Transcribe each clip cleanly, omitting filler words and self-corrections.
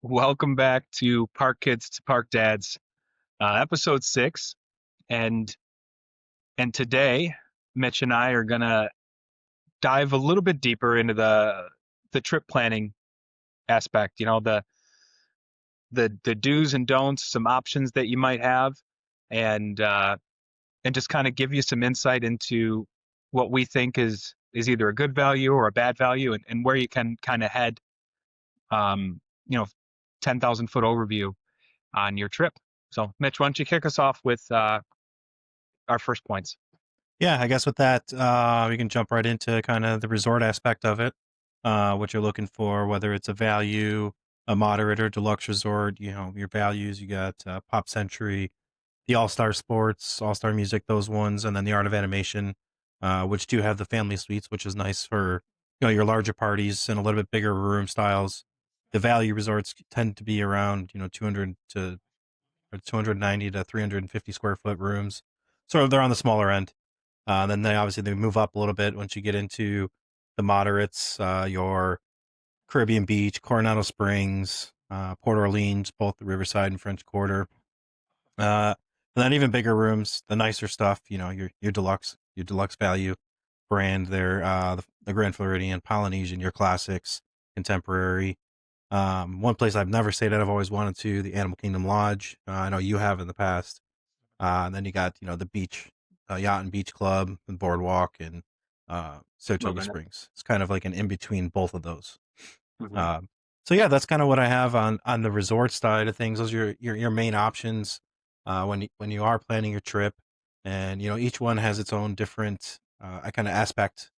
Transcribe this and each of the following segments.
Welcome back to Park Kids to Park Dads, episode 6, and today Mitch and I are gonna dive a little bit deeper into the trip planning aspect. You know, the do's and don'ts, some options that you might have, and just kind of give you some insight into what we think is either a good value or a bad value, and where you can kind of head. Um, you know, 10,000 foot overview on your trip. So, Mitch, why don't you kick us off with our first points? Yeah, I guess with that, we can jump right into kind of the resort aspect of it. What you're looking for, whether it's a value, a moderate, or deluxe resort. Your values. You got Pop Century, the All Star Sports, All Star Music, those ones, and then the Art of Animation, which do have the family suites, which is nice for your larger parties and a little bit bigger room styles. The value resorts tend to be around 200 to or 290 to 350 square foot rooms, so they're on the smaller end. Then they move up a little bit once you get into the moderates, your Caribbean Beach, Coronado Springs, Port Orleans, both the Riverside and French Quarter. And then even bigger rooms, the nicer stuff, your deluxe value brand there, the Grand Floridian, Polynesian, your classics, contemporary. One place I've never stayed at, I've always wanted to, the Animal Kingdom Lodge. I know you have in the past. And then you got, the beach, yacht and beach club and boardwalk and Saratoga Moving it. Springs. It's kind of like an in between both of those. Hmm. Um, so yeah, that's kind of what I have on the resort side of things. Those are your main options when you are planning your trip, and each one has its own different kind of aspect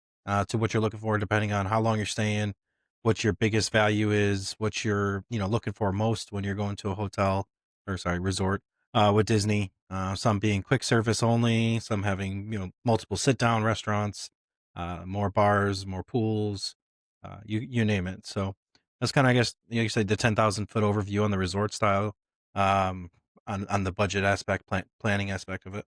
to what you're looking for, depending on how long you're staying, what your biggest value is, what you're looking for most when you're going to a hotel or sorry resort with Disney. Some being quick service only, some having multiple sit down restaurants, more bars, more pools, you name it. So that's kind of, I guess, you said the 10,000 foot overview on the resort style, um, on the budget aspect, planning aspect of it.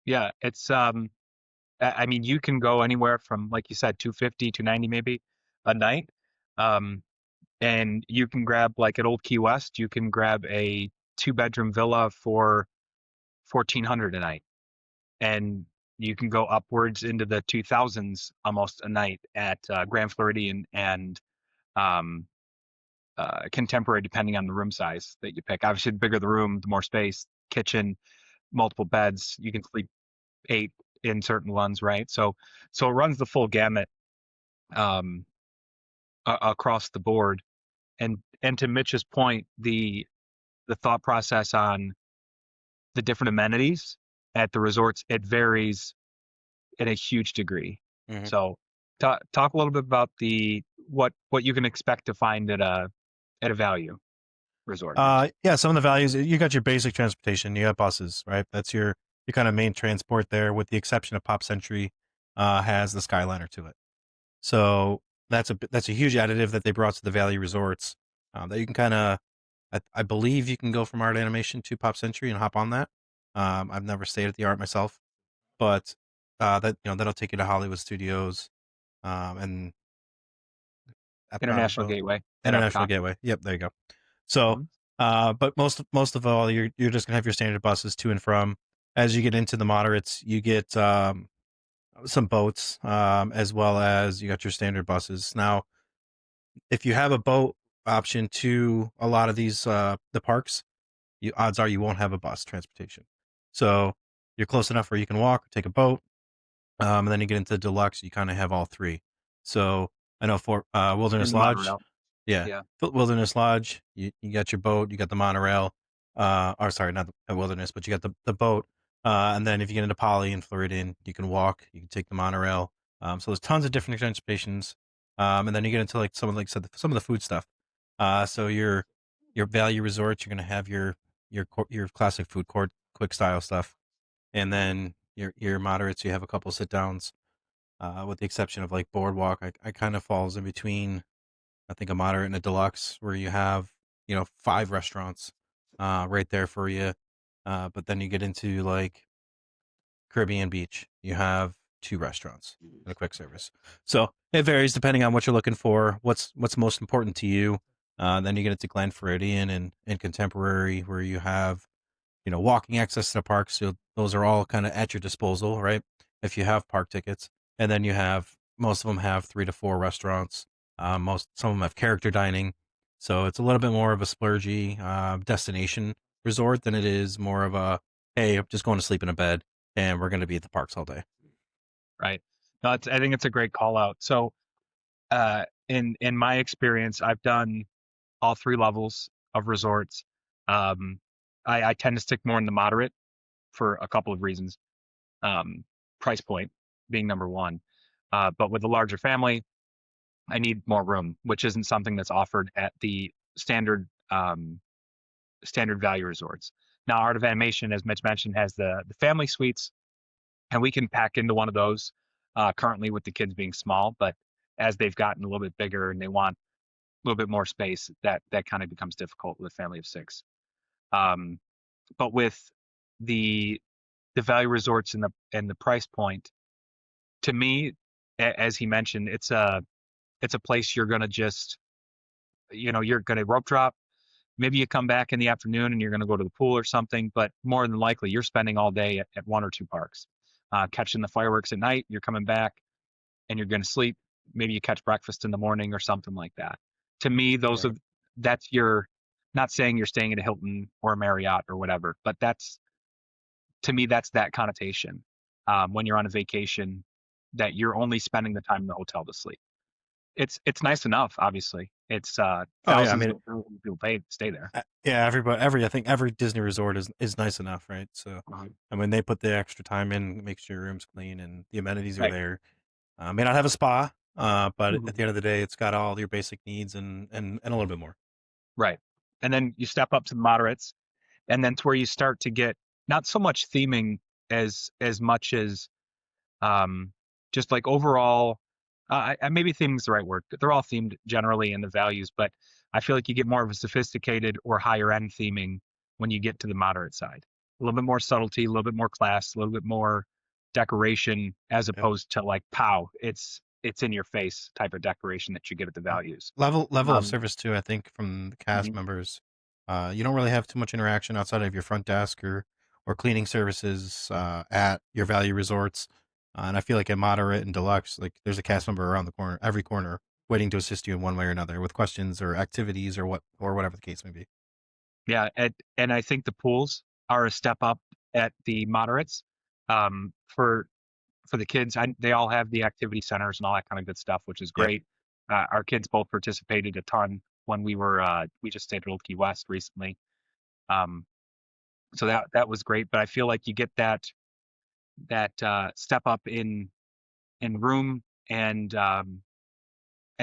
Yeah, it's I mean, you can go anywhere from, like you said, 250 to 90 maybe a night. Um, and you can grab, like at Old Key West, you can grab a two-bedroom villa for 1,400 a night, and you can go upwards into the 2,000s almost a night at Grand Floridian and um, contemporary, depending on the room size that you pick. Obviously, the bigger the room, the more space, kitchen, multiple beds. You can sleep 8 in certain ones, right? So it runs the full gamut um, across the board. And to Mitch's point, the thought process on the different amenities at the resorts, it varies in a huge degree. hmm So talk a little bit about the what you can expect to find at a value resort, Mitch. Yeah, some of the values, you got your basic transportation, you have buses, right? That's your kind of main transport there, with the exception of Pop Century, has the Skyliner to it. So that's a huge additive that they brought to the value resorts. That you can kind of, I believe you can go from Art Animation to Pop Century and hop on that. I've never stayed at the Art myself, but that that'll take you to Hollywood Studios, and Epcot as International well. Gateway at International Epcot. Gateway. Yep, there you go. So, Mhm. but most of all, you're just gonna have your standard buses to and from. As you get into the moderates, you get some boats, as well as you got your standard buses. Now, if you have a boat option to a lot of these the parks, odds are you won't have a bus transportation. So you're close enough where you can walk or take a boat. And then you get into the deluxe, you kind of have all three. So I know for And Wilderness the Lodge, monorail. yeah, Yeah. Wilderness Lodge, you got your boat, you got the monorail, or sorry, not the Wilderness, but you got the boat. And then if you get into Poly and Floridian, you can walk, you can take the monorail. So there's tons of different transportations. And then you get into like some of the food stuff. So your value resorts, you're gonna have your classic food court, quick style stuff, and then your moderates, you have a couple sit downs, with the exception of like boardwalk. I kind of falls in between, I think, a moderate and a deluxe, where you have, five restaurants right there for you. But then you get into like Caribbean Beach, you have two restaurants and a quick service. So it varies depending on what you're looking for, what's most important to you. Then you get into Glen Floridian and Contemporary, where you have walking access to the parks. So those are all kind of at your disposal, right? If you have park tickets, and then you have most of them have 3 to 4 restaurants. Some of them have character dining, so it's a little bit more of a splurgy destination resort than it is more of a hey, I'm just going to sleep in a bed and we're going to be at the parks all day. Right. No, I think it's a great call out. So, in my experience, I've done all three levels of resorts. Um, I tend to stick more in the moderate for a couple of reasons. Um, Price point being number one. But with a larger family, I need more room, which isn't something that's offered at the standard value resorts. Now, Art of Animation, as Mitch mentioned, has the family suites, and we can pack into one of those currently with the kids being small. But as they've gotten a little bit bigger and they want a little bit more space, that kind of becomes difficult with a family of six. Um, but with the the value resorts and the price point, to me, as he mentioned, it's a place you're gonna just you're gonna rope drop. Maybe you come back in the afternoon and you're gonna go to the pool or something, but more than likely you're spending all day at one or two parks, catching the fireworks at night. You're coming back and you're gonna sleep. Maybe you catch breakfast in the morning or something like that. To me, those Right. are that's your not saying you're staying at a Hilton or a Marriott or whatever, but that's to me that's that connotation when you're on a vacation that you're only spending the time in the hotel to sleep. It's nice enough, obviously. It's Oh yeah, I mean, thousands of people pay to stay there. yeah, every I think every Disney resort is nice enough, right? So, Mhm. I mean, they put the extra time in, make sure your room's clean and the amenities are Right. there. May not have a spa, but at Mhm. the end of the day, it's got all your basic needs and a little bit more. Right. And then you step up to the moderates, and then to where you start to get not so much theming as much as um, just like overall. Maybe theming is the right word. They're all themed generally in the values, but I feel like you get more of a sophisticated or higher end theming when you get to the moderate side. A little bit more subtlety, a little bit more class, a little bit more decoration, as Yep. opposed to like pow, it's in your face type of decoration that you get at the Yep. values. Level of Um, service too, I think from the cast mhm. members. You don't really have too much interaction outside of your front desk or cleaning services at your value resorts. And I feel like at moderate and deluxe, like there's a cast member around the corner, every corner, waiting to assist you in one way or another with questions or activities or whatever the case may be. Yeah, and I think the pools are a step up at the moderates. For the kids, they all have the activity centers and all that kind of good stuff, which is Yep. great. Our kids both participated a ton when we just stayed at Old Key West recently. Um, so that was great. But I feel like you get that step up in room and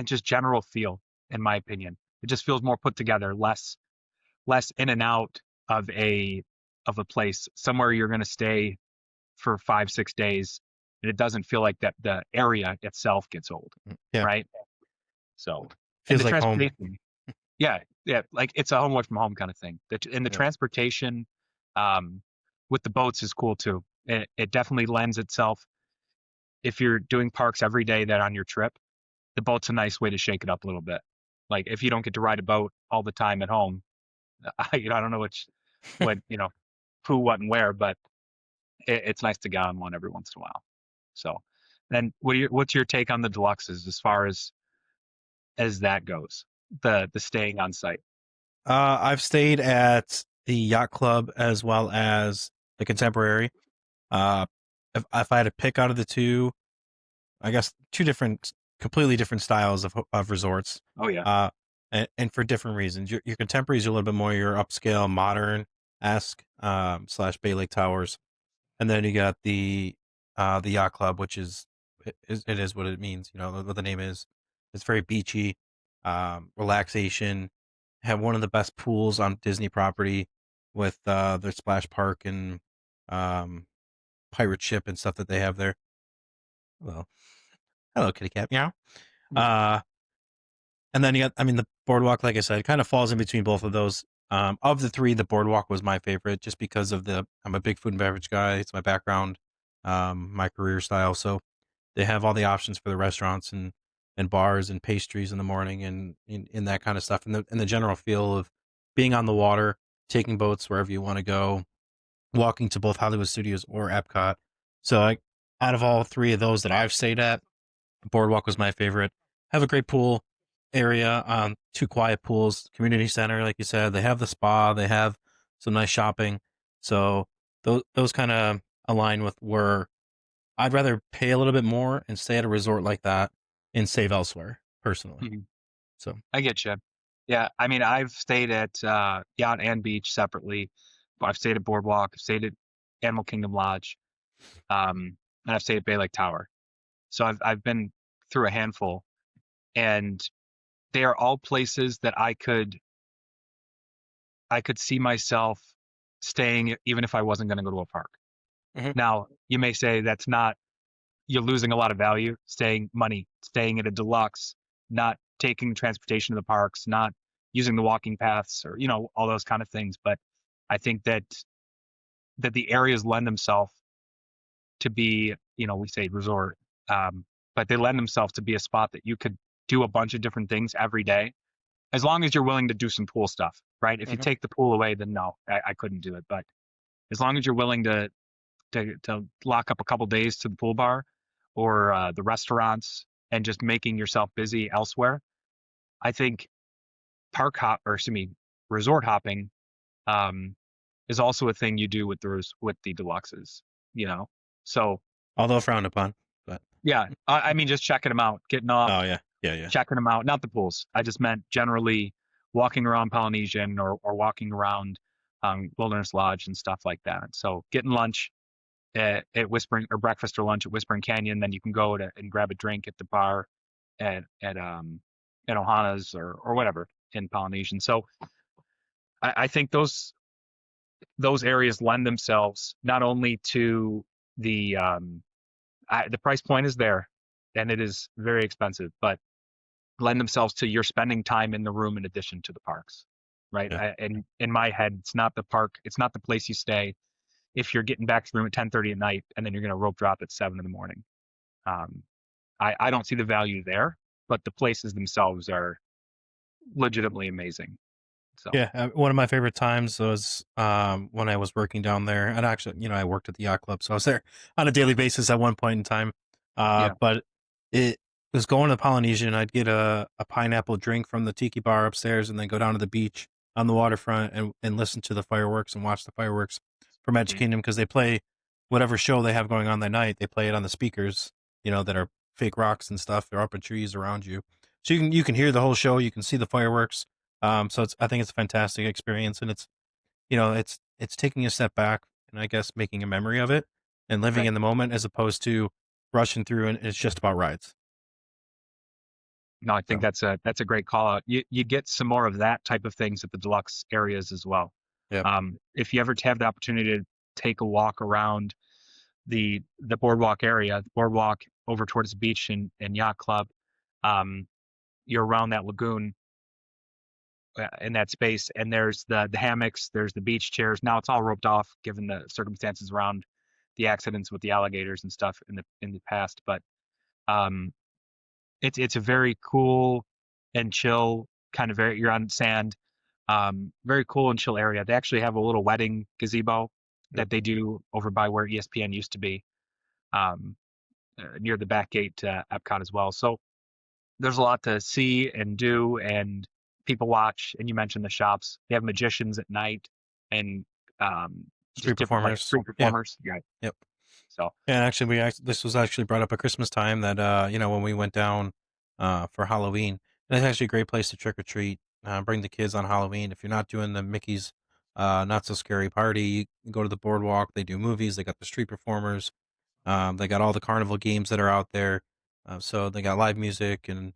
just general feel, in my opinion. It just feels more put together, less in and out of a place somewhere you're going to stay for 5 6 days, and it doesn't feel like that the area itself gets old, Yeah. right? So, and Feels the like home. transportation, yeah, yeah, like it's a home away from home kind of thing. And the Yep. transportation um, with the boats is cool too. It definitely lends itself if you're doing parks every day that on your trip. The boat's a nice way to shake it up a little bit. Like if you don't get to ride a boat all the time at home, I don't know what who, what, and where, but it's nice to get on one every once in a while. So, then what's your take on the deluxes as far as that goes? The staying on site. I've stayed at the yacht club as well as the contemporary. Uh, if I had to pick out of the two, I guess two different, completely different styles of resorts, Oh yeah. uh, and for different reasons. Your contemporaries are a little bit more your upscale, modern esque slash Bay Lake Towers, and then you got the yacht club, which it is what it means. You know what the name is. It's very beachy, relaxation. Have one of the best pools on Disney property with their splash park and um, pirate ship and stuff that they have there. Well, hello, kitty cat, meow. Uh, and then you got, I mean, the boardwalk, like I said, kind of falls in between both of those. Of the three, the boardwalk was my favorite, just because of I'm a big food and beverage guy. It's my background, my career style. So they have all the options for the restaurants, and and bars and pastries in the morning and that kind of stuff, and the general feel of being on the water, taking boats wherever you want to go, walking to both Hollywood Studios or Epcot. So, like, out of all three of those that I've stayed at, Boardwalk was my favorite. Have a great pool area, two quiet pools, community center, like you said. They have the spa, they have some nice shopping. So those kind of align with where I'd rather pay a little bit more and stay at a resort like that and save elsewhere, personally. Mhm. So, I get you. Yeah, I mean, I've stayed at Yacht and Beach separately. I've stayed at Boardwalk, I've stayed at Animal Kingdom Lodge, and I've stayed at Bay Lake Tower. So I've been through a handful, and they are all places that I could see myself staying even if I wasn't going to go to a park. hmm Now, you may say that's not, you're losing a lot of value, staying at a deluxe, not taking transportation to the parks, not using the walking paths or, all those kind of things. But I think that the areas lend themselves to be, we say resort, um, but they lend themselves to be a spot that you could do a bunch of different things every day, as long as you're willing to do some pool stuff, right? If you hmm take the pool away, then no, I couldn't do it. But as long as you're willing to lock up a couple days to the pool bar or the restaurants and just making yourself busy elsewhere, I think or excuse me, resort hopping um, is also a thing you do with the deluxes, you know. So although frowned upon, but yeah, I mean just checking them out, getting off, oh yeah, yeah, yeah, checking them out, not the pools. I just meant generally walking around Polynesian or walking around Wilderness Lodge and stuff like that. So getting lunch at Whispering or breakfast or lunch at Whispering Canyon, then you can go and grab a drink at the bar at Ohana's or whatever in Polynesian. So I think those areas lend themselves not only to the price point is there, and it is very expensive, but lend themselves to your spending time in the room in addition to the parks, right? yeah. And in my head, it's not the park, it's not the place you stay if you're getting back to the room at 10:30 at night and then you're going to rope drop at 7 in the morning. Um, I don't see the value there, but the places themselves are legitimately amazing. So Yeah, one of my favorite times was when I was working down there, and actually, I worked at the yacht club, so I was there on a daily basis at one point in time. yeah, But it was going to Polynesian. I'd get a pineapple drink from the tiki bar upstairs, and then go down to the beach on the waterfront and listen to the fireworks and watch the fireworks from Magic mhm, Kingdom because they play whatever show they have going on that night. They play it on the speakers, that are fake rocks and stuff. They're up in trees around you, so you can hear the whole show. You can see the fireworks, so I think it's a fantastic experience, and it's taking a step back and I guess making a memory of it and living right. in the moment as opposed to rushing through and it's just about rides. No, I think So that's a great call out. You get some more of that type of things at the deluxe areas as well. yeah, If you ever have the opportunity to take a walk around the boardwalk area, the boardwalk over towards the beach and yacht club, um, you're around that lagoon in that space, and there's the hammocks, there's the beach chairs. Now it's all roped off given the circumstances around the accidents with the alligators and stuff in the past, but um, it's a very cool and chill kind of area. You're on sand, very cool and chill area. They actually have a little wedding gazebo yep. that they do over by where ESPN used to be, um, near the back gate to Epcot as well. So there's a lot to see and do, and people watch. And you mentioned the shops. They have magicians at night and um, Street just different like performers. street Yeah. performers. Yeah. Yep. So And actually, this was actually brought up at Christmas time that when we went down for Halloween, and it's actually a great place to trick or treat. Bring the kids on Halloween. If you're not doing the Mickey's Not So Scary Party, you can go to the boardwalk. They do movies. They got the street performers. They got all the carnival games that are out there. So they got live music and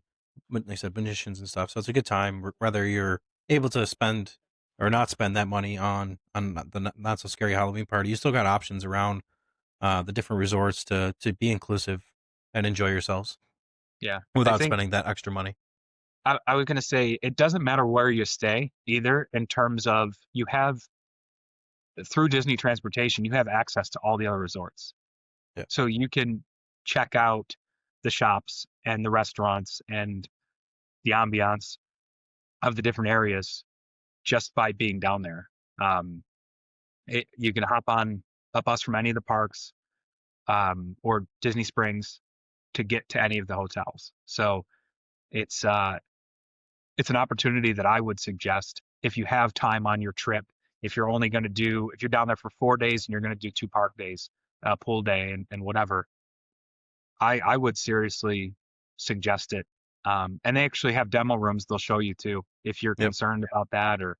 like I said, musicians and stuff. So it's a good time, whether you're able to spend or not spend that money on the not so scary Halloween party. You still got options around the different resorts to be inclusive and enjoy yourselves yeah, I without think spending that extra money. I was going to say it doesn't matter where you stay either, in terms of you have through Disney transportation, you have access to all the other resorts. Yeah. So you can check out. the shops and the restaurants and the ambiance of the different areas just by being down there. Um, you can hop on a bus from any of the parks, or Disney Springs to get to any of the hotels. So it's uh, it's an opportunity that I would suggest if you have time on your trip. If you're down there for 4 days and you're going to do 2 park days, pool day and whatever, I would seriously suggest it. And they actually have demo rooms they'll show you too if you're Yep. concerned about that, or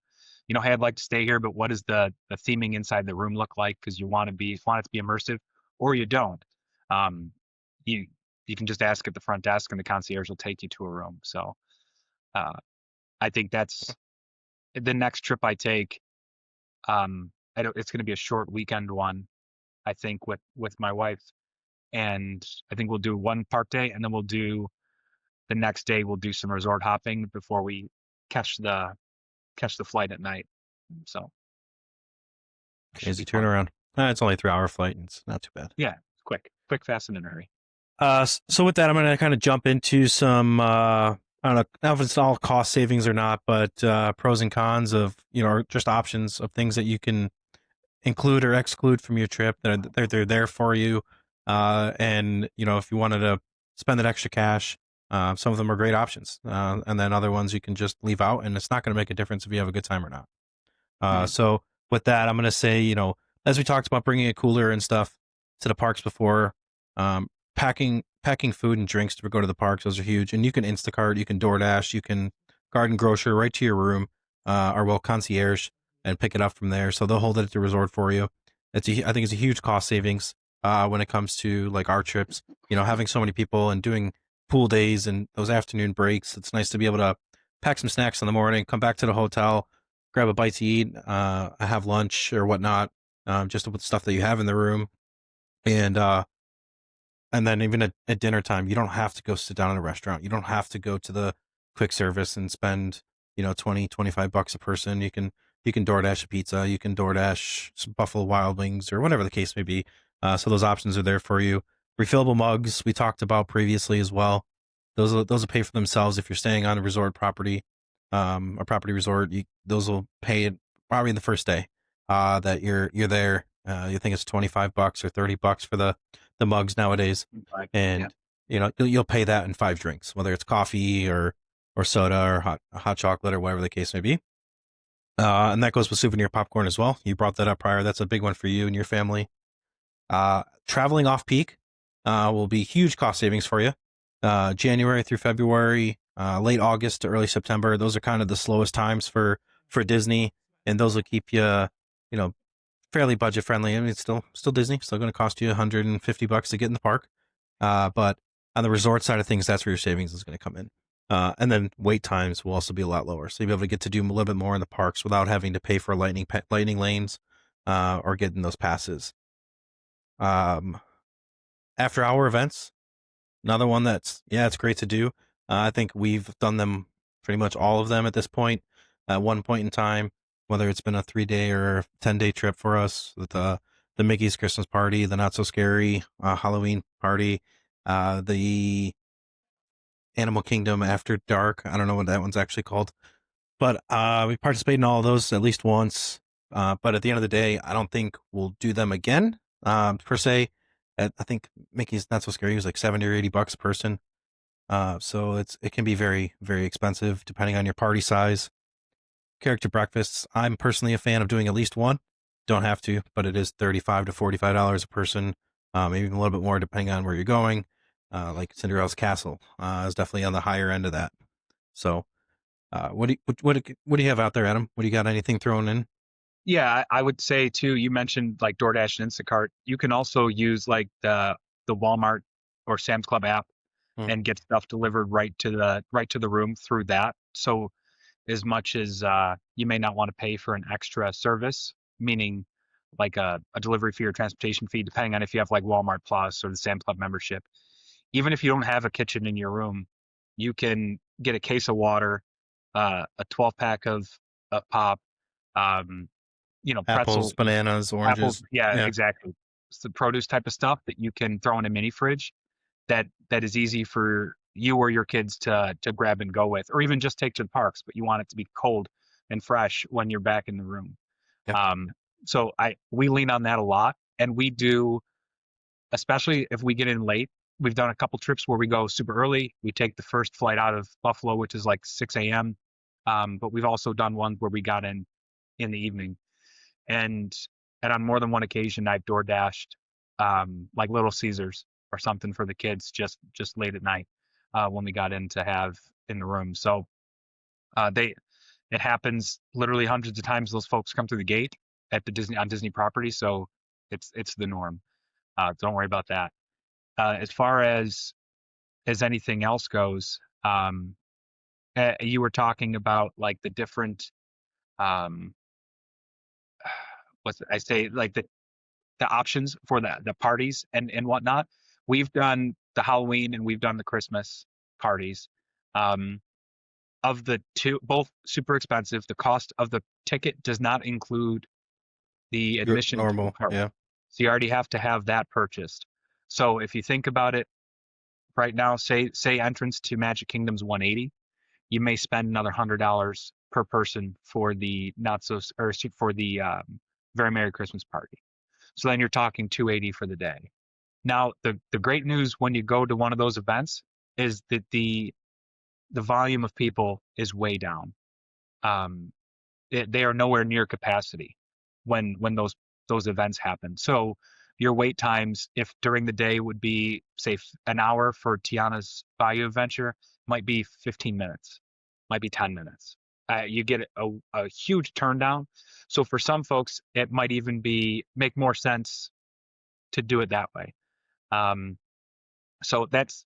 hey, I'd like to stay here, but what does the theming inside the room look like? Because you want it to be immersive, or you don't. Um, you you can just ask at the front desk, and the concierge will take you to a room. So uh, I think that's the next trip I take. It's going to be a short weekend one, I think, with my wife, and I think we'll do one park day, and then we'll do the next day we'll do some resort hopping before we catch the catch the flight at night. So should Easy be fun. turnaround. It's only a 3-hour flight. And it's not too bad. Yeah, quick, fast, and in a hurry. So with that, I'm going to kind of jump into some, I don't know if it's all cost savings or not, but pros and cons of, or just options of things that you can include or exclude from your trip. They're there for you. And, if you wanted to spend that extra cash, some of them are great options. And then other ones you can just leave out, and it's not going to make a difference if you have a good time or not. Hmm. So with that, I'm going to say, as we talked about bringing a cooler and stuff to the parks before, packing food and drinks to go to the parks, those are huge. And you can Instacart, you can DoorDash, you can garden grocer right to your room, or concierge, and pick it up from there. So they'll hold it at the resort for you. I think it's a huge cost savings when it comes to like our trips. Having so many people and doing pool days and those afternoon breaks. It's nice to be able to pack some snacks in the morning, come back to the hotel, grab a bite to eat, have lunch or whatnot, just with stuff that you have in the room, and and then even at dinner time, you don't have to go sit down in a restaurant. You don't have to go to the quick service and spend 20-25 bucks a person. You can DoorDash a pizza, you can DoorDash some Buffalo Wild Wings or whatever the case may be. So those options are there for you. Refillable mugs we talked about previously as well. Those will pay for themselves if you're staying on a resort property, a property resort. Those will pay it probably in the first day that you're there. You think it's 25 bucks or 30 bucks for the mugs nowadays, Like, yeah. and you'll pay that in 5 drinks, whether it's coffee or soda or hot chocolate or whatever the case may be. And that goes with souvenir popcorn as well. You brought that up prior. That's a big one for you and your family. Traveling off peak will be huge cost savings for you. January through February, late August to early September. Those are kind of the slowest times for Disney, and those will keep you know, fairly budget friendly. I mean, it's still Disney, still going to cost you 150 bucks to get in the park. But on the resort side of things, that's where your savings is going to come in. And then wait times will also be a lot lower, so you'll be able to get to do a little bit more in the parks without having to pay for lightning lanes or getting those passes. Um, After hour events, another one that's it's great to do. I think we've done them pretty much all of them at this point. At one point in time, whether it's been a 3-day or 10-day trip for us, with the Mickey's Christmas party, the Not So Scary Halloween party, the Animal Kingdom After Dark. I don't know what that one's actually called, but we participated in all of those at least once. But at the end of the day, I don't think we'll do them again per se. I think Mickey's Not So Scary was like 70 or 80 bucks a person. So it can be very, very expensive depending on your party size. Character breakfasts, I'm personally a fan of doing at least one. Don't have to, but it is $35 to $45 a person, maybe even a little bit more depending on where you're going. Like Cinderella's Castle is definitely on the higher end of that. So, what do you have out there, Adam? What do you got? Anything thrown in? Yeah, I would say too, you mentioned like DoorDash and Instacart. You can also use like the Walmart or Sam's Club app Hmm. and get stuff delivered right to the room through that. So as much as you may not want to pay for an extra service, meaning like a delivery fee or transportation fee, depending on if you have like Walmart Plus or the Sam's Club membership, even if you don't have a kitchen in your room, you can get a case of water, a 12 pack of pop, um, Apples, pretzel, bananas, apples. oranges. Yeah, Yeah. exactly. It's the produce type of stuff that you can throw in a mini fridge that is easy for you or your kids to grab and go with, or even just take to the parks, but you want it to be cold and fresh when you're back in the room. Yep. Um, so we lean on that a lot, and we do, especially if we get in late. We've done a couple trips where we go super early. We take the first flight out of Buffalo, which is like 6 a.m. But we've also done ones where we got in the evening, and and on more than one occasion, I've door dashed like Little Caesars or something for the kids just late at night when we got in to have in the room. So they it happens literally hundreds of times. Those folks come through the gate at the Disney on Disney property, so it's the norm. Don't worry about that. As far as anything else goes, you were talking about like the different um, I say, like the options for the parties and whatnot. We've done the Halloween and we've done the Christmas parties. Um, of the two, both super expensive. The cost of the ticket does not include the Your admission to the normal, park. yeah. So you already have to have that purchased. So if you think about it right now, say entrance to Magic Kingdom's 180, you may spend another $100 per person for the not so or for the Very Merry Christmas party. So then you're talking 280 for the day. Now, the great news when you go to one of those events is that the volume of people is way down. Um, they are nowhere near capacity when those events happen. So your wait times, if during the day would be say an hour for Tiana's Bayou Adventure, might be 15 minutes, might be 10 minutes. You get a huge turn down. So for some folks, it might even be make more sense to do it that way. Um, so that's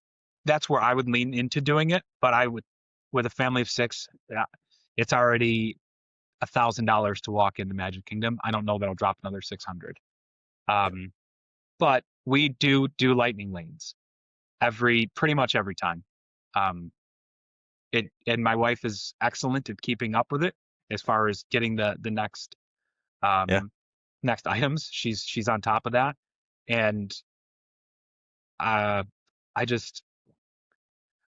where I would lean into doing it. But I would, with a family of six, it's already $1,000 to walk into Magic Kingdom. I don't know that I'll drop another 600. Yep. Um, but we do lightning lanes pretty much every time. Um, it and my wife is excellent at keeping up with it as far as getting the Yeah. um, next items. She's on top of that, and uh, I just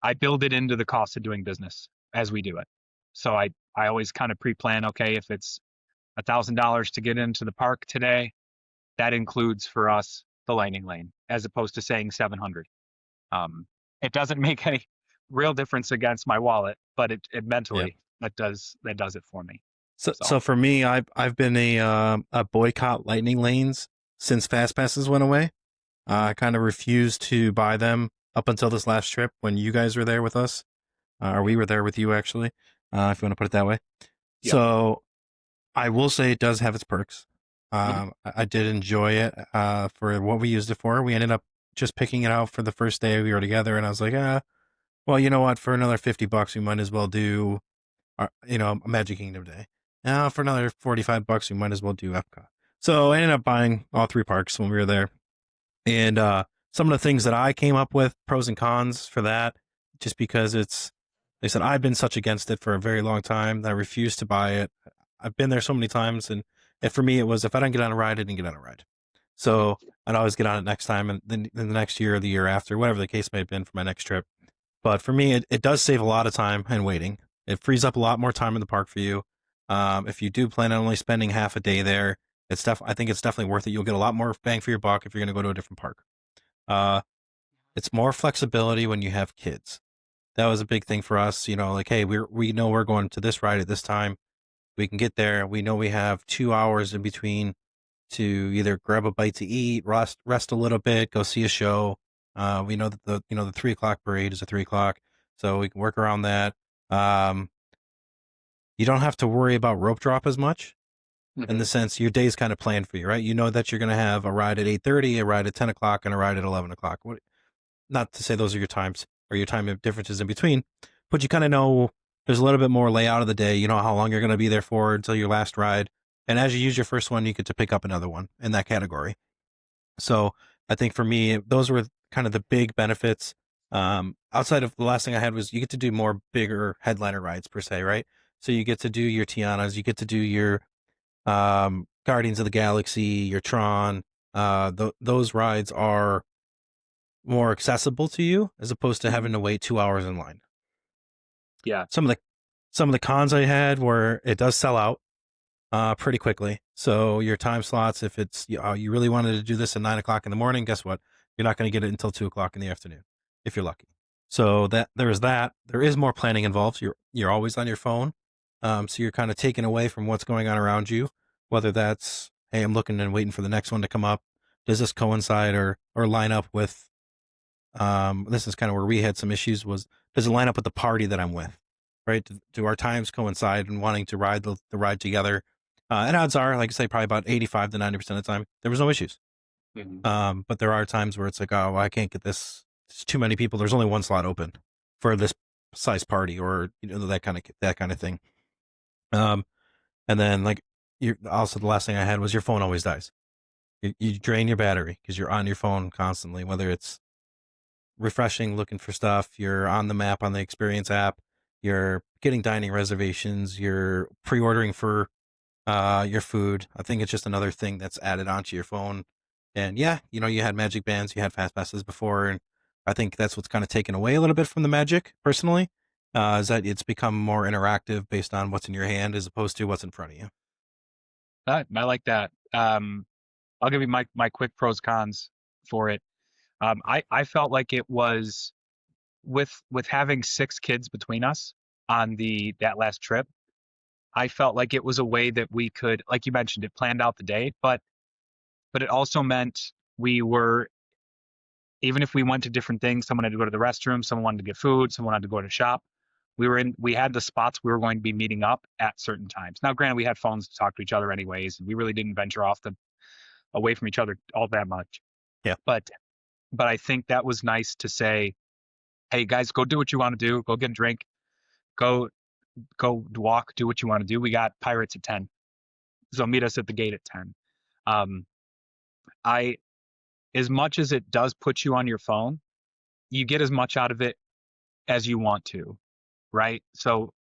I build it into the cost of doing business as we do it. So I always kind of pre-plan. Okay, if it's $1,000 to get into the park today, that includes for us the lightning lane, as opposed to saying 700. It doesn't make any real difference against my wallet, but it Yeah. mentally that does it for me. So So for me, I've been a boycott lightning lanes since fast passes went away. I kind of refused to buy them up until this last trip when you guys were there with us, or we were there with you actually, if you want to put it that way. yep. So I will say it does have its perks. Mhm. I did enjoy it for what we used it for. We ended up just picking it out for the first day we were together, and I was like, well, you know what? For another $50, we might as well do, a Magic Kingdom day. Now for another $45, we might as well do Epcot. So I ended up buying all three parks when we were there, and some of the things that I came up with, pros and cons for that, just because they said I've been such against it for a very long time that I refused to buy it. I've been there so many times, and for me, it was if I didn't get on a ride, I didn't get on a ride. Mhm. So I'd always get on it next time, and then the next year or the year after, whatever the case may have been for my next trip. But for me, it does save a lot of time and waiting. It frees up a lot more time in the park for you. If you do plan on only spending half a day there, I think it's definitely worth it. You'll get a lot more bang for your buck if you're going to go to a different park. Uh, it's more flexibility when you have kids. That was a big thing for us. Like, hey, we know we're going to this ride at this time. We can get there. We know we have 2 hours in between to either grab a bite to eat, rest a little bit, go see a show. We know that the 3 o'clock parade is at 3 o'clock, so we can work around that. Um, you don't have to worry about rope drop as much in the Mhm. sense your day's kind of planned for you, right? You know that you're going to have a ride at 8:30, a ride at 10 o'clock, and a ride at 11 o'clock. Not to say those are your times or your time differences in between, but you kind of know there's a little bit more layout of the day. You know how long you're going to be there for until your last ride. And as you use your first one, you get to pick up another one in that category. So I think for me, those were kind of the big benefits. Outside of the last thing I had was you get to do more bigger headliner rides per se, right? So you get to do your Tianas, you get to do your Guardians of the Galaxy, your Tron. Those rides are more accessible to you as opposed to Mhm. having to wait 2 hours in line. Yeah. Some of the some of the cons I had were it does sell out pretty quickly. So your time slots, if it's you really wanted to do this at 9 o'clock in the morning, guess what? You're not going to get it until 2 o'clock in the afternoon, if you're lucky. So that there is that. There is more planning involved. You're always on your phone, so you're kind of taken away from what's going on around you. Whether that's hey, I'm looking and waiting for the next one to come up. Does this coincide or line up with this is kind of where we had some issues was does it line up with the party that I'm with, right? Do our times coincide and wanting to ride the ride together? And odds are, like I say, probably about 85 to 90% of the time, there was no issues. Mhm. But there are times where it's like, oh, well, I can't get this. It's too many people. There's only one slot open for this size party, or that kind of thing. Um, and then like you also the last thing I had was your phone always dies. You drain your battery because you're on your phone constantly, whether it's refreshing, looking for stuff. You're on the map on the Experience app. You're getting dining reservations. You're pre-ordering for your food. I think it's just another thing that's added onto your phone. And yeah, you had magic bands, you had fast passes before, and I think that's what's kind of taken away a little bit from the magic. Personally, is that it's become more interactive based on what's in your hand as opposed to what's in front of you. I like that. I'll give you my quick pros cons for it. I felt like it was with having six kids between us on the that last trip. I felt like it was a way that we could, like you mentioned, it planned out the day, but it also meant we were even if we went to different things, someone had to go to the restroom, someone wanted to get food, someone had to go to shop. We had the spots we were going to be meeting up at certain times. Now, granted, we had phones to talk to each other anyways, and we really didn't venture off the away from each other all that much. Yeah, But but I think that was nice to say, hey guys, go do what you want to do, go get a drink, go go walk, do what you want to do. We got Pirates at 10. So meet us at the gate at 10. Um, I as much as it does put you on your phone, you get as much out of it as you want to, right? So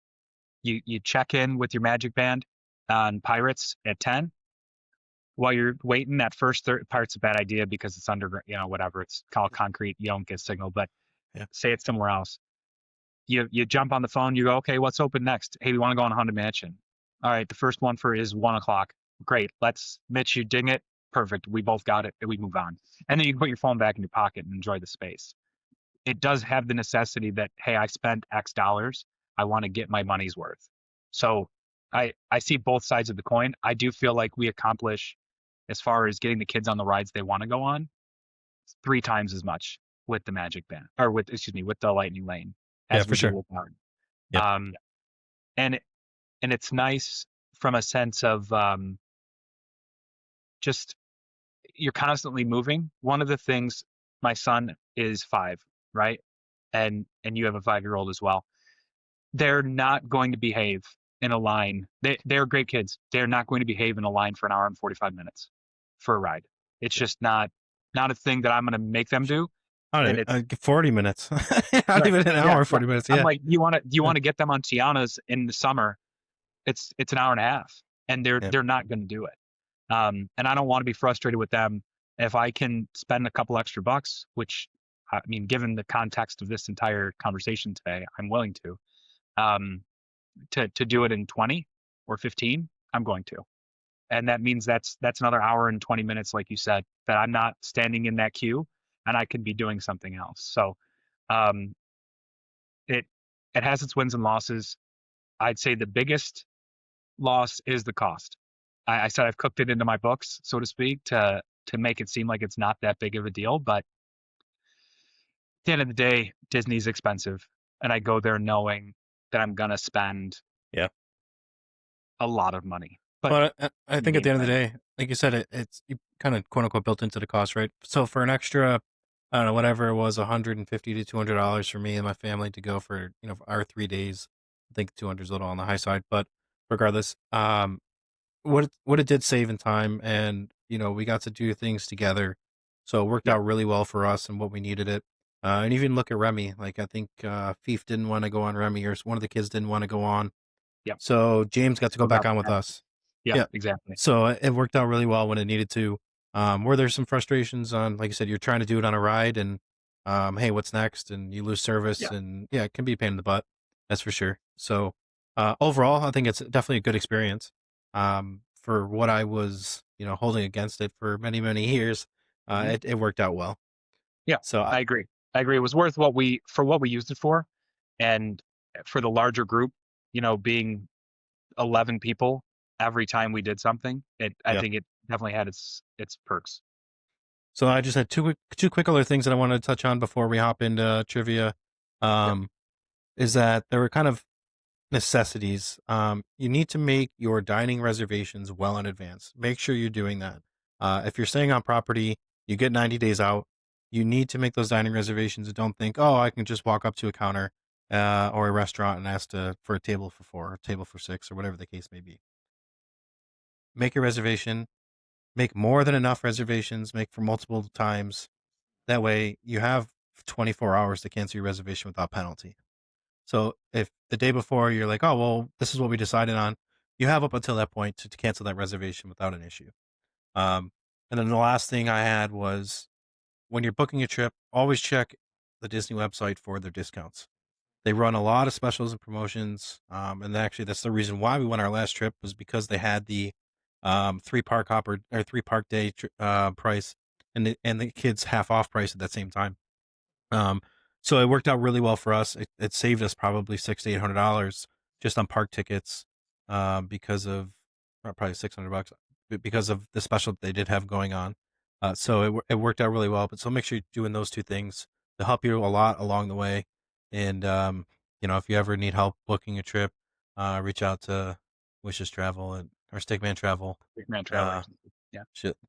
you check in with your Magic Band on Pirates at 10. While you're waiting, that first part's a bad idea because it's underground, whatever. It's called concrete. You don't get signal, but yeah, say it's somewhere else. You jump on the phone. You go, okay, what's open next? Hey, we want to go on Haunted Mansion. All right, the first one for is 1 o'clock. Great. Let's Mitch. You ding it. Perfect. We both got it. And we move on. And then you can put your phone back in your pocket and enjoy the space. It does have the necessity that hey, I spent X dollars. I want to get my money's worth. So I see both sides of the coin. I do feel like we accomplish as far as getting the kids on the rides they want to go on three times as much with the Magic Band or with excuse me with the Lightning Lane yeah, as for we do sure. with Bard. Yep, Um, and and it's nice from a sense of just you're constantly moving. One of the things my son is 5, right? And you have a 5-year old as well. They're not going to behave in a line. They're great kids. They're not going to behave in a line for an hour and 45 minutes for a ride. It's yeah. just not a thing that I'm going to make them do. I don't And know, it's 40 minutes. Not right. even an Yeah, hour, yeah. 40 minutes. I'm Yeah. like, you want to get them on Tiana's in the summer? It's an hour and a half, and they're Yeah. they're not going to do it. And I don't want to be frustrated with them if I can spend a couple extra bucks, which I mean, given the context of this entire conversation today, I'm willing to. Um, to do it in 20 or 15, I'm going to. And that means that's another hour and 20 minutes, like you said, that I'm not standing in that queue and I could be doing something else. So um, it it has its wins and losses. I'd say the biggest loss is the cost. I said I've cooked it into my books, so to speak, to make it seem like it's not that big of a deal. But at the end of the day, Disney's expensive, and I go there knowing that I'm gonna spend Yeah. a lot of money. But Well, I in think at the game end of the plan, day, like you said, it's you kind of quote unquote built into the cost, right? So for an extra, I don't know, whatever it was, $150 to $200 for me and my family to go for for our 3 days. I think 200 is a little on the high side, but regardless, what it did save in time, and we got to do things together, so it worked yep, out really well for us and what we needed it. And even look at Remy, like I think Fief didn't want to go on Remy, or one of the kids didn't want to go on, yep. so James got to go Still back got on the with pass. us. Yep, Yeah. exactly. So it worked out really well when it needed to. Were there some frustrations on, like you said, you're trying to do it on a ride and hey, what's next? And you lose service, Yeah. and yeah, it can be a pain in the butt. That's for sure. So overall, I think it's definitely a good experience. For what I was, holding against it for many, many years, Hmm. it worked out well. Yeah, So I agree. I agree. It was worth what we used it for, and for the larger group, being 11 people every time we did something, I yeah. think it definitely had its perks. So I just had two quick other things that I wanted to touch on before we hop into trivia. Yep. Um, is that there were kind of necessities. You need to make your dining reservations well in advance. Make sure you're doing that. If you're staying on property, you get 90 days out. You need to make those dining reservations. Don't think, oh, I can just walk up to a counter or a restaurant and ask for a table for four, or a table for six, or whatever the case may be. Make your reservation. Make more than enough reservations. Make for multiple times. That way, you have 24 hours to cancel your reservation without penalty. So if the day before you're like, oh, well, this is what we decided on, you have up until that point to cancel that reservation without an issue. Um, and then the last thing I had was when you're booking a trip, always check the Disney website for their discounts. They run a lot of specials and promotions. And actually, that's the reason why we went our last trip was because they had the three park hopper or three park day price and the kids half off price at that same time. Um, so it worked out really well for us. It saved us probably $600 to $800 just on park tickets, because of probably $600 because of the special that they did have going on. So it worked out really well. But so make sure you're doing those two things to help you a lot along the way. And if you ever need help booking a trip, reach out to Wishes Travel and or Stickman Travel. Big man Uh, travelers.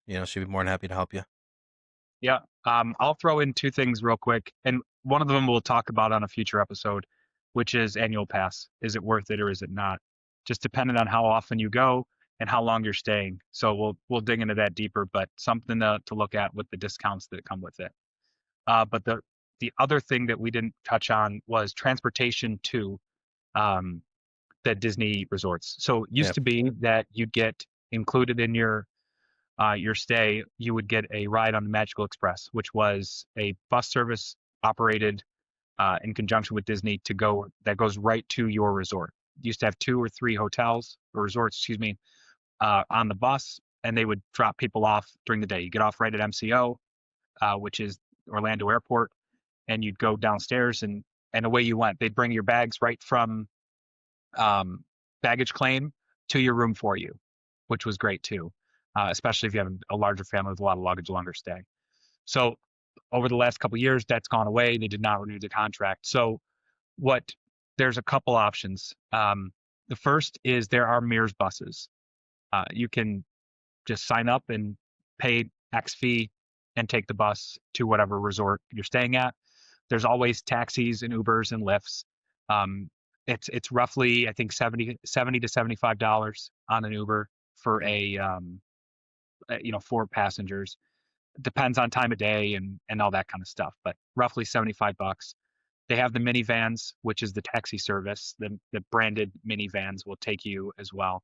Yeah. she'd be more than happy to help you. Yeah. I'll throw in two things real quick, and one of them we'll talk about on a future episode, which is annual pass. Is it worth it or is it not? Just depending on how often you go and how long you're staying. So we'll dig into that deeper, but something to look at with the discounts that come with it. But the other thing that we didn't touch on was transportation to um, the Disney resorts. So it Yeah. used to be that you'd get included in your stay, you would get a ride on the Magical Express, which was a bus service operated in conjunction with Disney that goes right to your resort. You used to have two or three hotels or resorts, excuse me, on the bus, and they would drop people off during the day. You get off right at MCO, which is Orlando Airport, and you'd go downstairs and away you went. They'd bring your bags right from um, baggage claim to your room for you, which was great too, especially if you have a larger family with a lot of luggage, longer stay. So over the last couple of years, that's gone away. They did not renew the contract. So what? There's a couple options. The first is there are Mears buses. You can just sign up and pay X fee and take the bus to whatever resort you're staying at. There's always taxis and Ubers and Lyfts. Um, it's roughly I think 70 to $75 on an Uber for four passengers. Depends on time of day and all that kind of stuff, but roughly 75 bucks. They have the minivans, which is the taxi service. The branded minivans will take you as well.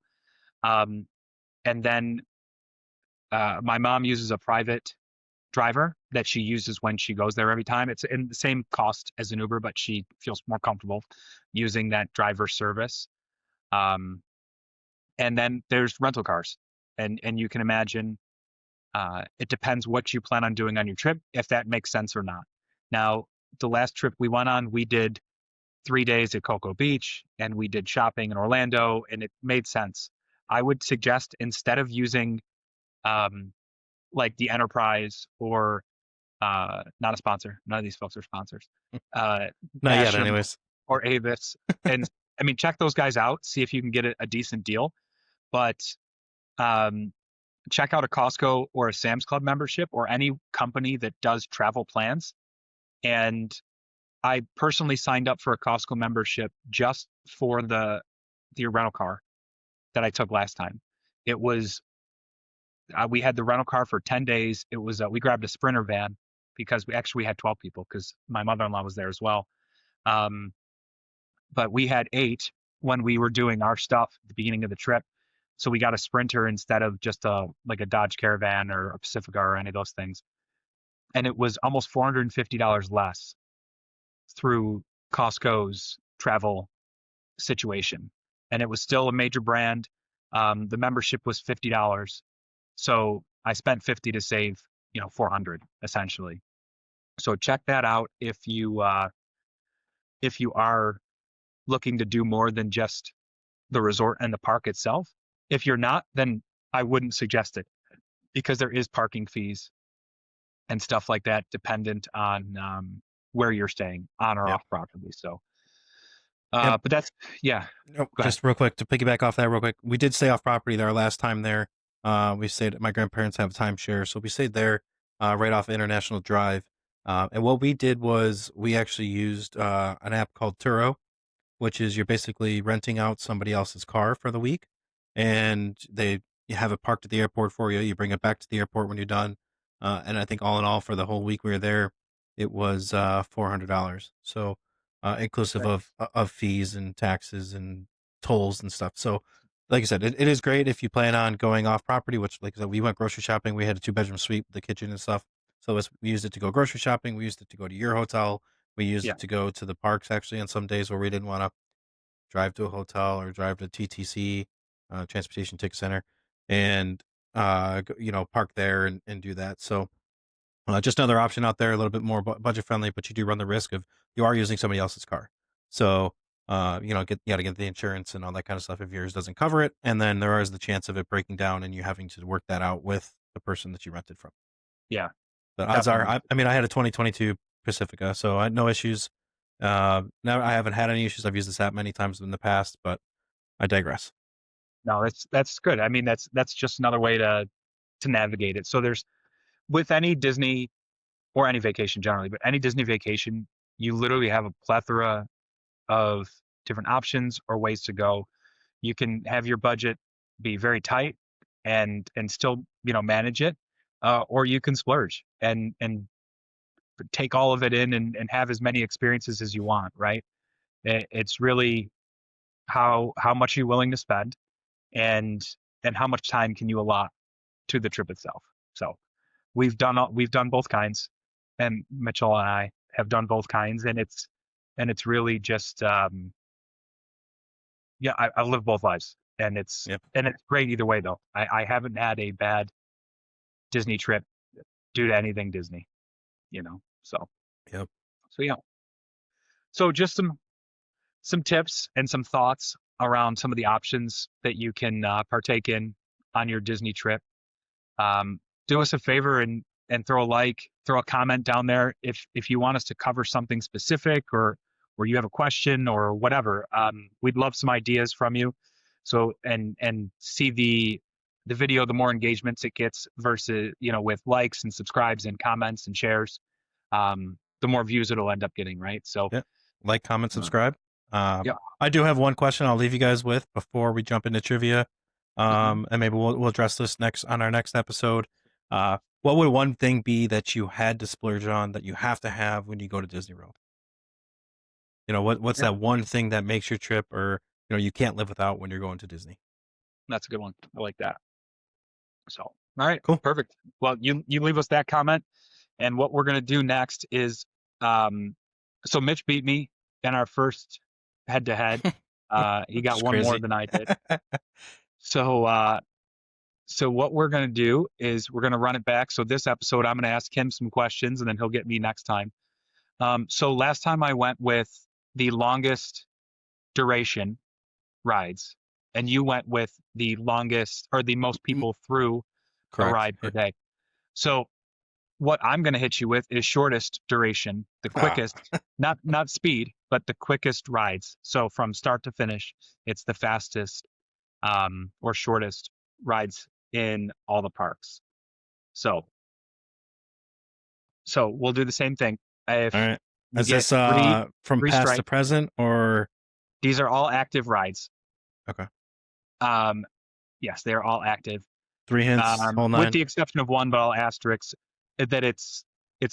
Um, and then my mom uses a private driver that she uses when she goes there every time. It's in the same cost as an Uber, but she feels more comfortable using that driver service. Um, and then there's rental cars, and you can imagine it depends what you plan on doing on your trip, if that makes sense or not. Now, the last trip we went on, we did 3 days at Cocoa Beach and we did shopping in Orlando, and it made sense. I would suggest instead of using um, like the Enterprise or not a sponsor. None of these folks are sponsors. Uh, Not yet, Asham anyways. or Avis, and I mean, check those guys out. See if you can get a decent deal. But um, check out a Costco or a Sam's Club membership or any company that does travel plans. And I personally signed up for a Costco membership just for the rental car that I took last time. It was we had the rental car for 10 days. It was we grabbed a Sprinter van because we had 12 people because my mother-in-law was there as well. Um, but we had eight when we were doing our stuff at the beginning of the trip. So we got a Sprinter instead of just a Dodge Caravan or a Pacifica or any of those things. and it was almost $450 less through Costco's travel situation, and it was still a major brand. The membership was $50, so I spent 50 to save 400 essentially. So check that out if you are looking to do more than just the resort and the park itself. If you're not, then I wouldn't suggest it because there is parking fees and stuff like that dependent on where you're staying on or Yep. off property. So, Yep. but that's yeah. Nope. Go ahead. Just real quick to piggyback off that real quick. We did stay off property there our last time there. We stayed. My grandparents have a timeshare, so we stayed there right off International Drive. And what we did was we actually used an app called Turo, which is you're basically renting out somebody else's car for the week, and you have it parked at the airport for you. You bring it back to the airport when you're done, and I think all in all for the whole week we were there, it was $400. So inclusive Right. of fees and taxes and tolls and stuff. So like I said, it is great if you plan on going off property. Which like I said, we went grocery shopping. We had a 2-bedroom suite, with the kitchen and stuff. So we used it to go grocery shopping. We used it to go to your hotel. We used Yeah. it to go to the parks actually on some days where we didn't want to drive to a hotel or drive to TTC, Transportation Ticket Center, and park there and do that. So just another option out there, a little bit more budget friendly, but you do run the risk of you are using somebody else's car. So you got to get the insurance and all that kind of stuff if yours doesn't cover it, and then there is the chance of it breaking down and you having to work that out with the person that you rented from. Yeah. The odds are, Definitely. I mean, I had a 2022 Pacifica, so I had no issues. Now I haven't had any issues. I've used this app many times in the past, but I digress. No, that's good. I mean, that's just another way to navigate it. So there's with any Disney or any vacation generally, but any Disney vacation, you literally have a plethora of different options or ways to go. You can have your budget be very tight and still manage it, or you can splurge and take all of it in and have as many experiences as you want. Right? It's really how much are you willing to spend and and how much time can you allot to the trip itself. So we've done both kinds, and Mitchell and I have done both kinds, and it's really just yeah, I live both lives, Yep. and it's great either way though. I haven't had a bad Disney trip due to anything Disney, So Yep. yeah. So just some tips and some thoughts around some of the options that you can partake in on your Disney trip. Do us a favor and throw a like, throw a comment down there if you want us to cover something specific or you have a question or whatever. We'd love some ideas from you. So and see the video, the more engagements it gets versus with likes and subscribes and comments and shares, the more views it'll end up getting, right? So Yep. Like, comment, uh, subscribe. Uh, yeah. I do have one question I'll leave you guys with before we jump into trivia. Hmm. And maybe we'll address this next on our next episode. What would one thing be that you had to splurge on that you have to have when you go to Disney World? What's Yeah, that one thing that makes your trip, or you can't live without when you're going to Disney? that's a good one. I like that. So all right, Cool. perfect. Well, you leave us that comment. And what we're going to do next is, um, so Mitch beat me in our first head to head. He got Just one more crazy. than I did. So, so what we're going to do is we're going to run it back. So this episode, I'm going to ask him some questions and then he'll get me next time. So last time I went with the longest duration rides and you went with the longest or the most Mm, people through a correct. ride per Yeah. day. So what I'm going to hit you with is shortest duration, the Ah, quickest, not speed, but the quickest rides. So from start to finish, it's the fastest or shortest rides in all the parks. So so we'll do the same thing. all If right. you Is get this from three past to strikes, present or these are all active rides. okay? Um, yes, they are all active. 3 hints, whole With nine. the exception of one, but I'll asterisk that it's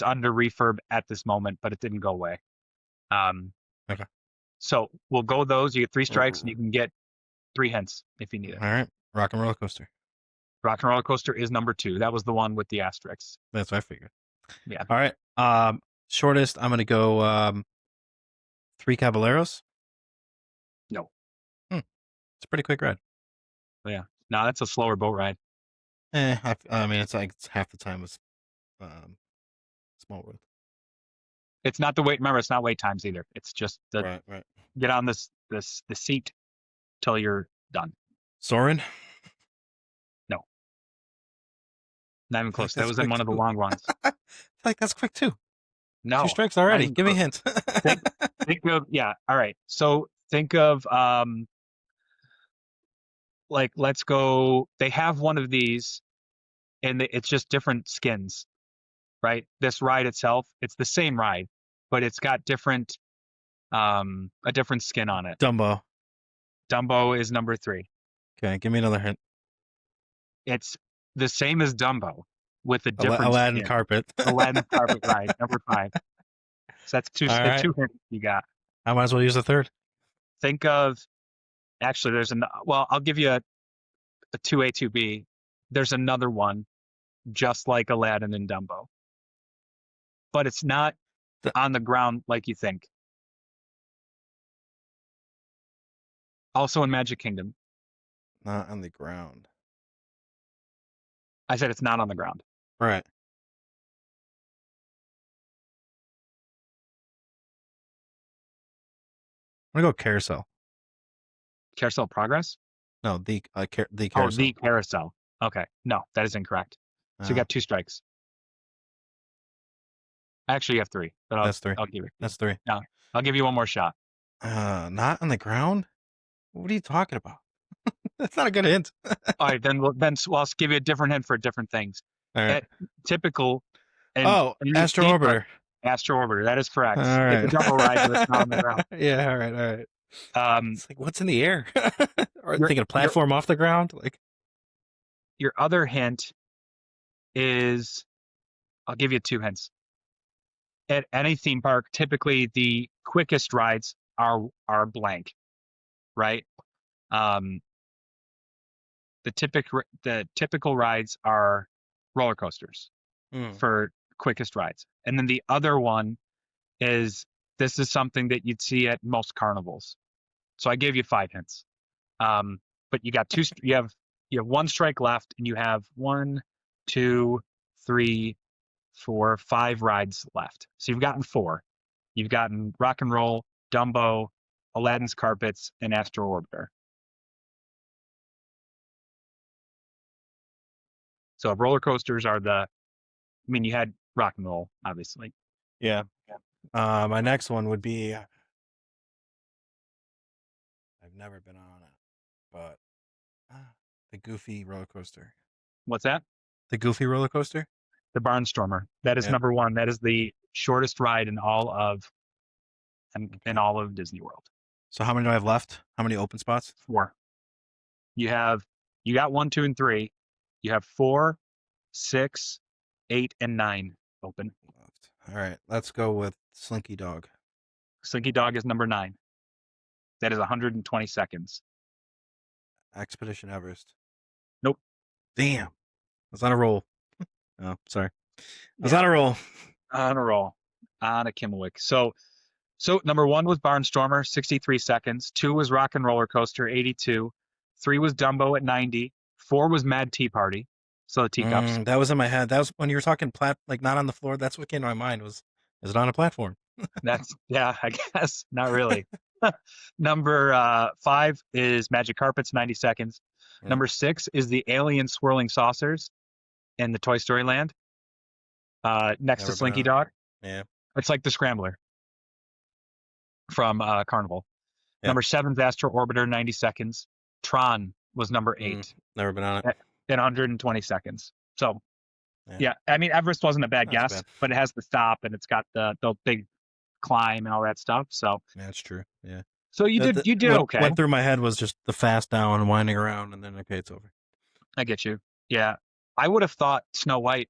under refurb at this moment, but it didn't go away. Um, Okay. So we'll go those. You get three strikes, and All you can get three hints if you need it. right. Rock and roller coaster. Rock and Roller Coaster is number two. That was the one with the asterisks. That's what I figured. Yeah. All right. Shortest. I'm gonna go Three Caballeros. No. It's a pretty quick ride. Yeah. No, that's a slower boat ride. I mean, it's like it's half the time with um, Small World. It's not the wait. Remember, it's not wait times either. It's just the Right, right. get on the seat till you're done. Soren. No, not even I feel like close. That that's was in quick one of the too. long ones. I feel like that's quick too. Two No, strikes not already. even Give me a close. hint. Think think of yeah. All right. So think of like let's go. They have one of these, and it's just different skins, right? This ride itself, it's the same ride, but it's got different a different skin on it. Dumbo. Dumbo is number three. Okay, give me another hint. It's the same as Dumbo with a different Aladdin skin. carpet. Aladdin's Carpet Ride, number five. So that's All right. two hints you got. I might as well use a third. Think of actually there's an well, I'll give you a 2A, 2B. There's another one just like Aladdin and Dumbo, but it's not Th- on the ground like you think. Also in Magic Kingdom. Not on the ground. I said it's not on the ground. Right. I'm gonna go carousel. Carousel Progress? No, the Oh, carousel. the Carousel. Okay. No, that is incorrect. So you Oh, got two strikes. Actually, you have three, but that's three. I'll give it to you. That's three. No, I'll give you one more shot. Not on the ground. What are you talking about? That's not a good hint. All right, I'll give you a different hint for different things. All right. At typical and Oh, any Astro theme park, Orbiter. Astro Orbiter. That is All correct. It's a right. double ride, but it's not on the ground. Yeah. All right. All right. Um, It's like what's in the air? Or your thinking a your platform off the ground. Like your other hint is I'll give you two hints. At any theme park, typically the quickest rides are blank, right? Um, the typical rides are roller coasters mm. for quickest rides, and then the other one is this is something that you'd see at most carnivals. So I gave you five hints. But you got you have one strike left, and you have one, two, three, four, five rides left. So you've gotten four. You've gotten Rock and Roll, Dumbo, Aladdin's Carpets, and Astro Orbiter. So roller coasters are I mean, you had Rock and Roll, obviously. Yeah. My next one would be I've never been on it, but the Goofy roller coaster. What's that? The Goofy roller coaster. The Barnstormer. That is Yeah. number one. That is the shortest ride in Okay. all of Disney World. So how many do I have left? How many open spots? Four. You got one, two, and three. You have four, six, eight, and nine open. Left. All right. Let's go with Slinky Dog. Slinky Dog is number nine. That is 120 seconds. Expedition Everest. Nope. Damn. I was on a roll. Oh, sorry. I was Yeah, on a roll. on a roll. On a Kimmelwick. So number one was Barnstormer, 63 seconds. Two was Rock and Roller Coaster, 82. Three was Dumbo at 90. Four was Mad Tea Party. So the teacups. That was in my head. That was when you were talking like not on the floor. That's what came to my mind was, is it on a platform? That's yeah, I guess not really. Number five is Magic Carpets, 90 seconds. Yeah, Number six is the Alien Swirling Saucers in the Toy Story Land, next to never been Slinky on it. Dog. Yeah, It's like the Scrambler from Carnival. yeah. Number seven is Astro Orbiter, 90 seconds. Tron was number eight Never been on it. at 120 seconds. So, Yeah, yeah, I mean, Everest wasn't a bad that's guess, bad. but it has the stop and it's got the big climb and all that stuff. So, Yeah, that's true. Yeah. you did What okay. went through my head was just the fast down and winding around, and then okay, it's over. I get you. Yeah. I would have thought Snow White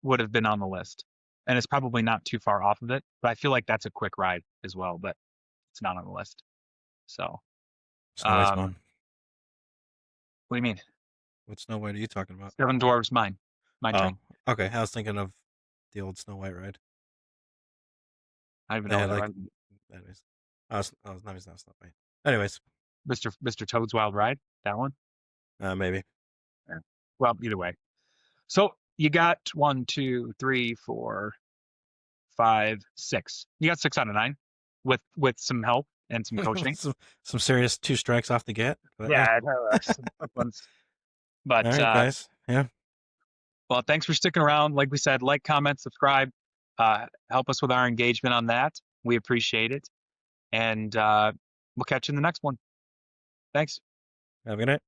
would have been on the list. And it's probably not too far off of it, but I feel like that's a quick ride as well, but it's not on the list. So, Snow White's um, gone. what do you mean? What Snow White are you talking about? Seven Dwarves, mine. My Oh, turn. okay. I was thinking of the old Snow White ride. I don't even They know what had that like, ride. anyways. No, he's not Snow White. Anyways, Mr. Toad's Wild Ride. That one. maybe. Yeah. Well, either way. So you got one, two, three, four, five, six. You got 6 out of 9 with some help and some coaching. some serious two strikes off the get. But yeah. Yeah, some tough ones. All But right, guys. Yeah. well, thanks for sticking around. Like we said, like, comment, subscribe. Help us with our engagement on that. We appreciate it. And we'll catch you in the next one. Thanks. Have a good night.